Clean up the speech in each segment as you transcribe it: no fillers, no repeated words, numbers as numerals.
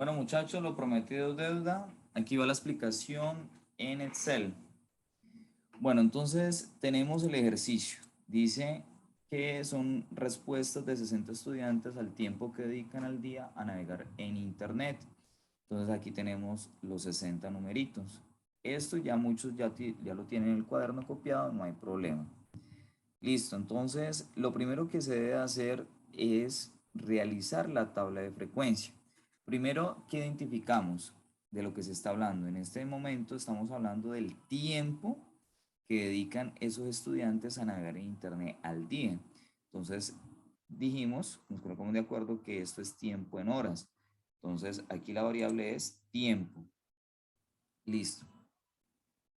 Bueno, muchachos, lo prometido es deuda. Aquí va la explicación en Excel. Bueno, entonces tenemos el ejercicio. Dice que son respuestas de 60 estudiantes al tiempo que dedican al día a navegar en Internet. Entonces aquí tenemos los 60 numeritos. Esto ya muchos ya lo tienen en el cuaderno copiado, no hay problema. Listo, entonces lo primero que se debe hacer es realizar la tabla de frecuencia. Primero, ¿qué identificamos de lo que se está hablando? En este momento estamos hablando del tiempo que dedican esos estudiantes a navegar en Internet al día. Entonces, dijimos, nos colocamos de acuerdo que esto es tiempo en horas. Entonces, aquí la variable es tiempo. Listo.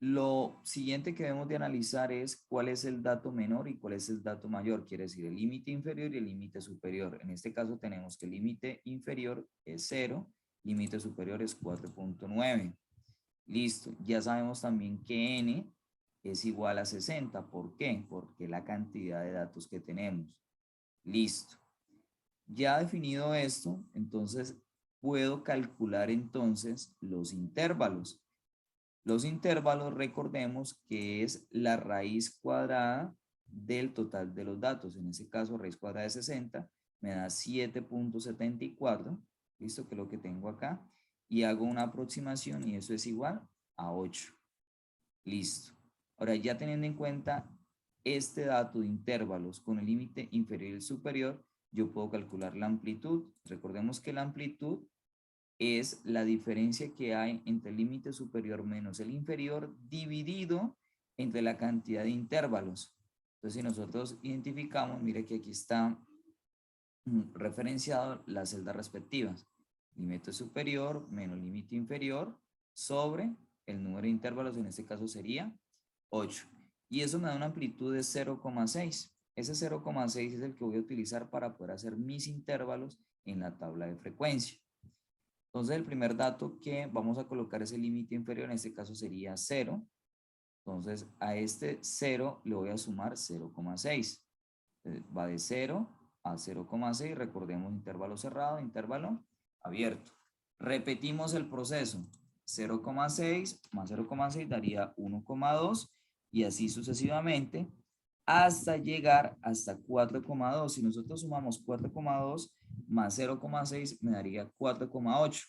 Lo siguiente que debemos de analizar es cuál es el dato menor y cuál es el dato mayor, quiere decir el límite inferior y el límite superior. En este caso tenemos que el límite inferior es 0, límite superior es 4.9. Listo, ya sabemos también que n es igual a 60. ¿Por qué? Porque la cantidad de datos que tenemos. Listo. Ya definido esto, entonces puedo calcular entonces los intervalos. Los intervalos, recordemos que es la raíz cuadrada del total de los datos. En este caso, raíz cuadrada de 60 me da 7.74, listo, que es lo que tengo acá, y hago una aproximación y eso es igual a 8. Listo. Ahora, ya teniendo en cuenta este dato de intervalos con el límite inferior y el superior, yo puedo calcular la amplitud. Recordemos que la amplitud es la diferencia que hay entre el límite superior menos el inferior dividido entre la cantidad de intervalos. Entonces, si nosotros identificamos, mire que aquí está referenciado las celdas respectivas. Límite superior menos límite inferior sobre el número de intervalos, en este caso sería 8. Y eso me da una amplitud de 0,6. Ese 0,6 es el que voy a utilizar para poder hacer mis intervalos en la tabla de frecuencia. Entonces, el primer dato que vamos a colocar es el límite inferior, en este caso sería 0. Entonces, a este 0 le voy a sumar 0,6. Va de 0 a 0,6. Recordemos intervalo cerrado, intervalo abierto. Repetimos el proceso. 0,6 más 0,6 daría 1,2 y así sucesivamente hasta llegar hasta 4,2. Si nosotros sumamos 4,2 más 0,6 me daría 4,8.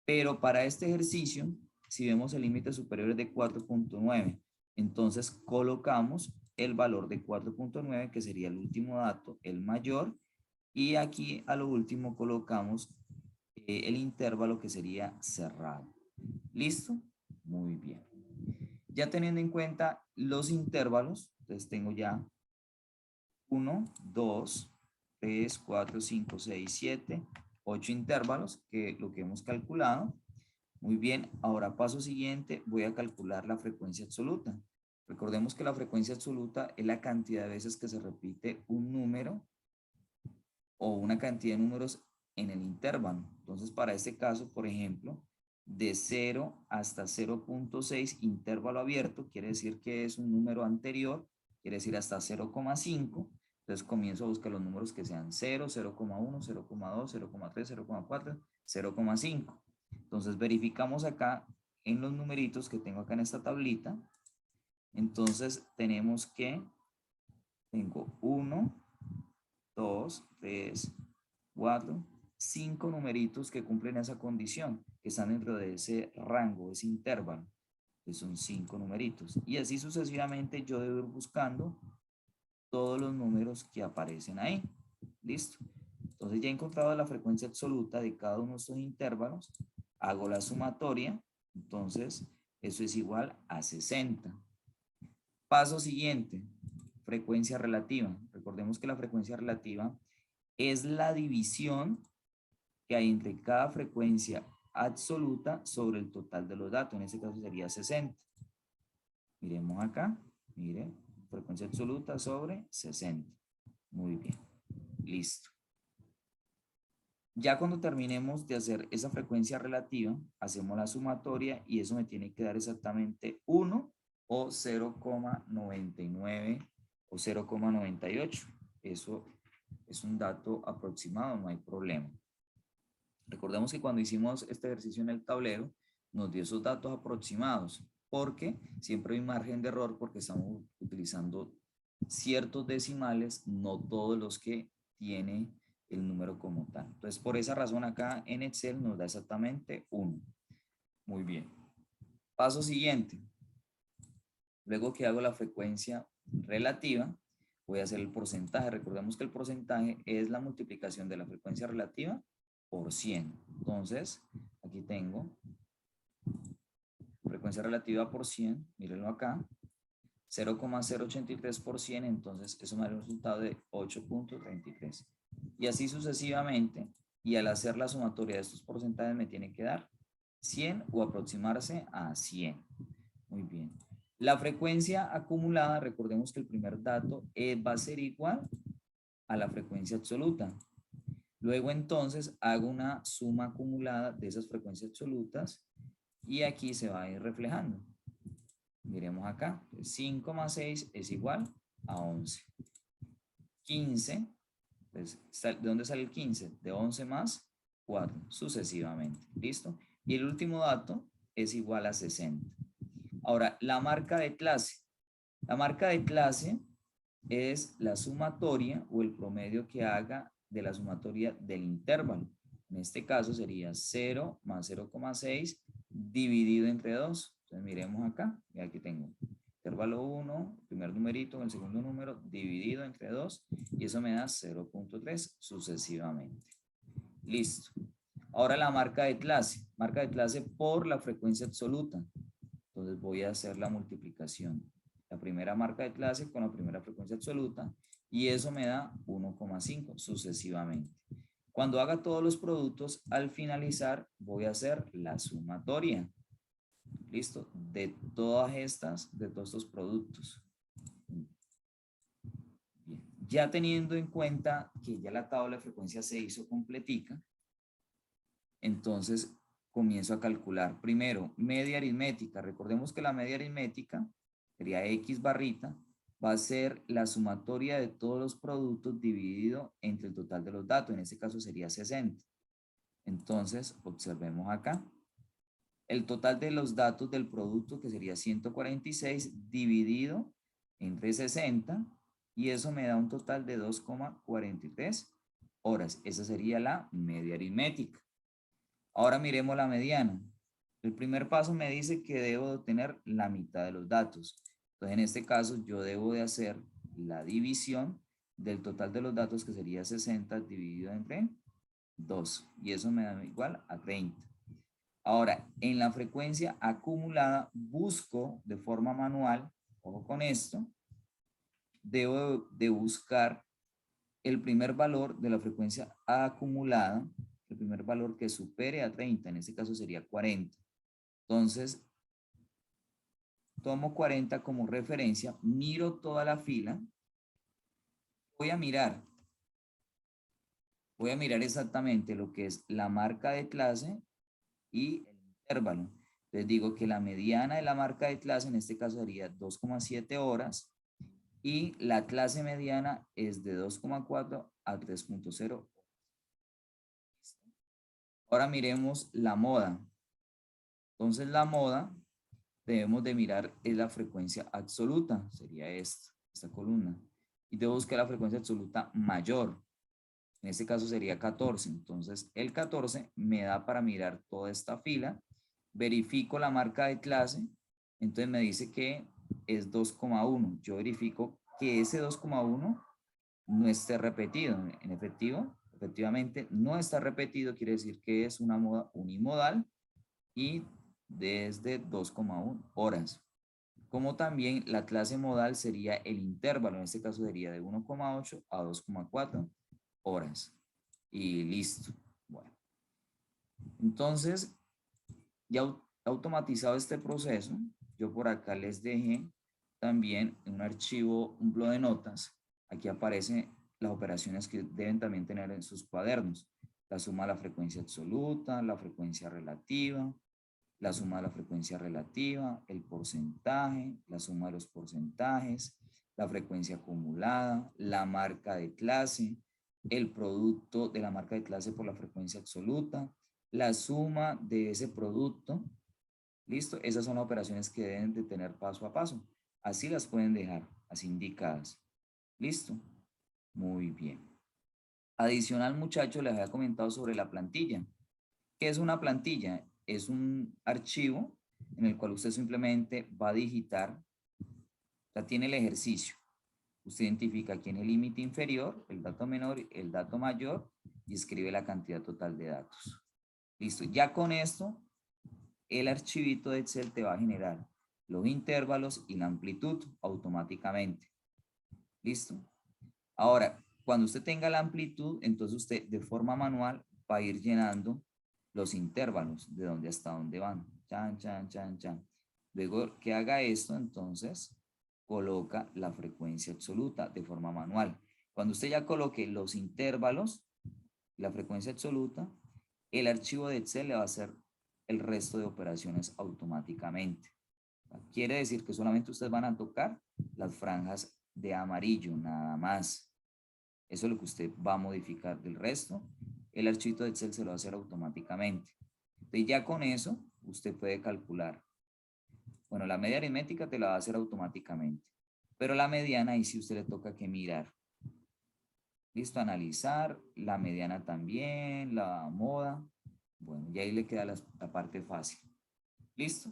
Pero para este ejercicio, si vemos el límite superior es de 4.9, entonces colocamos el valor de 4.9, que sería el último dato, el mayor, y aquí a lo último colocamos el intervalo que sería cerrado. ¿Listo? Muy bien. Ya teniendo en cuenta los intervalos, entonces tengo ya 1, 2, 3, 4, 5, 6, 7, 8 intervalos, que lo que hemos calculado. Muy bien, ahora paso siguiente, voy a calcular la frecuencia absoluta. Recordemos que la frecuencia absoluta es la cantidad de veces que se repite un número o una cantidad de números en el intervalo. Entonces, para este caso, por ejemplo, de 0 hasta 0.6 intervalo abierto, quiere decir que es un número anterior, quiere decir hasta 0,5. Entonces comienzo a buscar los números que sean 0, 0,1, 0,2, 0,3, 0,4, 0,5. Entonces verificamos acá en los numeritos que tengo acá en esta tablita. Entonces tenemos que tengo 1, 2, 3, 4, 5 numeritos que cumplen esa condición, que están dentro de ese rango, ese intervalo, que son 5 numeritos. Y así sucesivamente yo debo ir buscando todos los números que aparecen ahí. ¿Listo? Entonces ya he encontrado la frecuencia absoluta de cada uno de estos intervalos, hago la sumatoria, entonces eso es igual a 60. Paso siguiente, frecuencia relativa. Recordemos que la frecuencia relativa es la división que hay entre cada frecuencia absoluta sobre el total de los datos. En este caso sería 60. Miremos acá, mire, frecuencia absoluta sobre 60. Muy bien, listo. Ya cuando terminemos de hacer esa frecuencia relativa, hacemos la sumatoria y eso me tiene que dar exactamente 1 o 0,99 o 0,98. Eso es un dato aproximado, no hay problema. Recordemos que cuando hicimos este ejercicio en el tablero, nos dio esos datos aproximados, porque siempre hay margen de error porque estamos utilizando ciertos decimales, no todos los que tiene el número como tal. Entonces, por esa razón acá en Excel nos da exactamente 1. Muy bien. Paso siguiente. Luego que hago la frecuencia relativa, voy a hacer el porcentaje. Recordemos que el porcentaje es la multiplicación de la frecuencia relativa por 100. Entonces, aquí tengo frecuencia relativa por 100, mírenlo acá, 0,083 por 100, entonces eso me da un resultado de 8.33. Y así sucesivamente, y al hacer la sumatoria de estos porcentajes me tiene que dar 100 o aproximarse a 100. Muy bien. La frecuencia acumulada, recordemos que el primer dato va a ser igual a la frecuencia absoluta. Luego entonces hago una suma acumulada de esas frecuencias absolutas y aquí se va a ir reflejando. Miremos acá, 5 más 6 es igual a 11. 15, pues, ¿de dónde sale el 15? De 11 más 4, sucesivamente. ¿Listo? Y el último dato es igual a 60. Ahora, la marca de clase. La marca de clase es la sumatoria o el promedio que haga de la sumatoria del intervalo. En este caso sería 0 más 0,6 dividido entre 2. Entonces miremos acá, y aquí tengo intervalo 1, primer numerito, el segundo número, dividido entre 2, y eso me da 0.3 sucesivamente. Listo. Ahora la marca de clase por la frecuencia absoluta. Entonces voy a hacer la multiplicación. La primera marca de clase con la primera frecuencia absoluta y eso me da 1,5 sucesivamente. Cuando haga todos los productos, al finalizar voy a hacer la sumatoria. ¿Listo? De todos estos productos. Bien. Ya teniendo en cuenta que ya la tabla de frecuencia se hizo completica, entonces comienzo a calcular. Primero, media aritmética. Recordemos que la media aritmética sería X barrita, va a ser la sumatoria de todos los productos dividido entre el total de los datos. En este caso sería 60. Entonces, observemos acá. El total de los datos del producto, que sería 146, dividido entre 60, y eso me da un total de 2,43 horas. Esa sería la media aritmética. Ahora miremos la mediana. El primer paso me dice que debo de obtener la mitad de los datos. Entonces, en este caso, yo debo de hacer la división del total de los datos, que sería 60 dividido entre 2. Y eso me da igual a 30. Ahora, en la frecuencia acumulada, busco de forma manual, ojo con esto, debo de buscar el primer valor de la frecuencia acumulada, el primer valor que supere a 30, en este caso sería 40. Entonces, tomo 40 como referencia, miro toda la fila, voy a mirar exactamente lo que es la marca de clase y el intervalo. Les digo que la mediana de la marca de clase en este caso sería 2,7 horas y la clase mediana es de 2,4 a 3,0. Ahora miremos la moda. Entonces la moda debemos de mirar es la frecuencia absoluta, sería esta columna. Y debo buscar la frecuencia absoluta mayor. En este caso sería 14. Entonces el 14 me da para mirar toda esta fila. Verifico la marca de clase. Entonces me dice que es 2,1. Yo verifico que ese 2,1 no esté repetido. Efectivamente no está repetido. Quiere decir que es una moda unimodal y desde 2,1 horas. Como también la clase modal sería el intervalo, en este caso sería de 1,8 a 2,4 horas. Y listo. Bueno, entonces, ya automatizado este proceso, yo por acá les dejé también en un archivo, un bloc de notas. Aquí aparecen las operaciones que deben también tener en sus cuadernos. La suma de la frecuencia absoluta, la frecuencia relativa, la suma de la frecuencia relativa, el porcentaje, la suma de los porcentajes, la frecuencia acumulada, la marca de clase, el producto de la marca de clase por la frecuencia absoluta, la suma de ese producto. ¿Listo? Esas son las operaciones que deben de tener paso a paso. Así las pueden dejar, así indicadas. ¿Listo? Muy bien. Adicional, muchachos, les había comentado sobre la plantilla. ¿Qué es una plantilla? Es un archivo en el cual usted simplemente va a digitar, o sea, tiene el ejercicio. Usted identifica aquí en el límite inferior, el dato menor, el dato mayor, y escribe la cantidad total de datos. Listo. Ya con esto, el archivito de Excel te va a generar los intervalos y la amplitud automáticamente. ¿Listo? Ahora, cuando usted tenga la amplitud, entonces usted de forma manual va a ir llenando los intervalos de dónde hasta dónde van. Chan, chan, chan, chan. Luego que haga esto, entonces coloca la frecuencia absoluta de forma manual. Cuando usted ya coloque los intervalos, la frecuencia absoluta, el archivo de Excel le va a hacer el resto de operaciones automáticamente. Quiere decir que solamente ustedes van a tocar las franjas de amarillo, nada más. Eso es lo que usted va a modificar. Del resto, el archivo de Excel se lo va a hacer automáticamente. Entonces ya con eso, usted puede calcular. Bueno, la media aritmética te la va a hacer automáticamente. Pero la mediana, ahí sí usted le toca que mirar. Listo, analizar, la mediana también, la moda. Bueno, y ahí le queda la parte fácil. ¿Listo?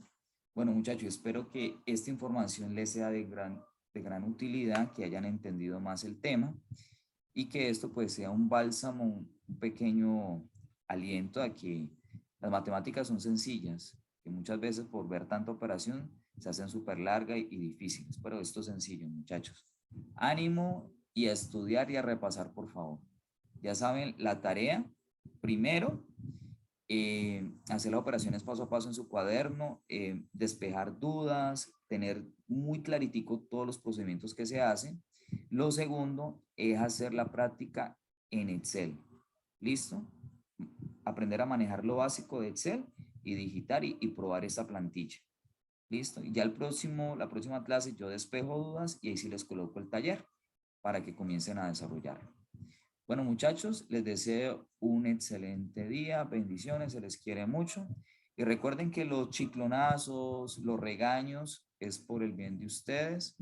Bueno, muchachos, espero que esta información les sea de gran utilidad, que hayan entendido más el tema y que esto pues sea un bálsamo, un pequeño aliento a que las matemáticas son sencillas, que muchas veces por ver tanta operación se hacen súper largas y difíciles, pero esto es sencillo, muchachos. Ánimo y a estudiar y a repasar, por favor. Ya saben, la tarea, primero, hacer las operaciones paso a paso en su cuaderno, despejar dudas, tener muy claritico todos los procedimientos que se hacen. Lo segundo es hacer la práctica en Excel. ¿Listo? Aprender a manejar lo básico de Excel y digitar y probar esta plantilla. ¿Listo? Y ya la próxima clase yo despejo dudas y ahí sí les coloco el taller para que comiencen a desarrollarlo. Bueno, muchachos, les deseo un excelente día, bendiciones, se les quiere mucho. Y recuerden que los chiclonazos, los regaños, es por el bien de ustedes.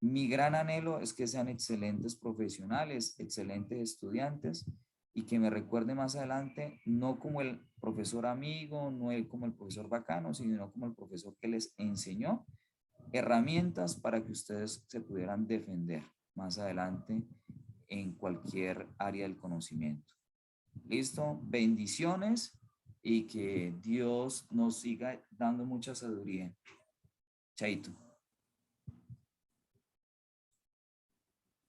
Mi gran anhelo es que sean excelentes profesionales, excelentes estudiantes y que me recuerden más adelante, no como el profesor amigo, no como el profesor bacano, sino como el profesor que les enseñó herramientas para que ustedes se pudieran defender más adelante en cualquier área del conocimiento. ¿Listo? Bendiciones y que Dios nos siga dando mucha sabiduría. Chaito.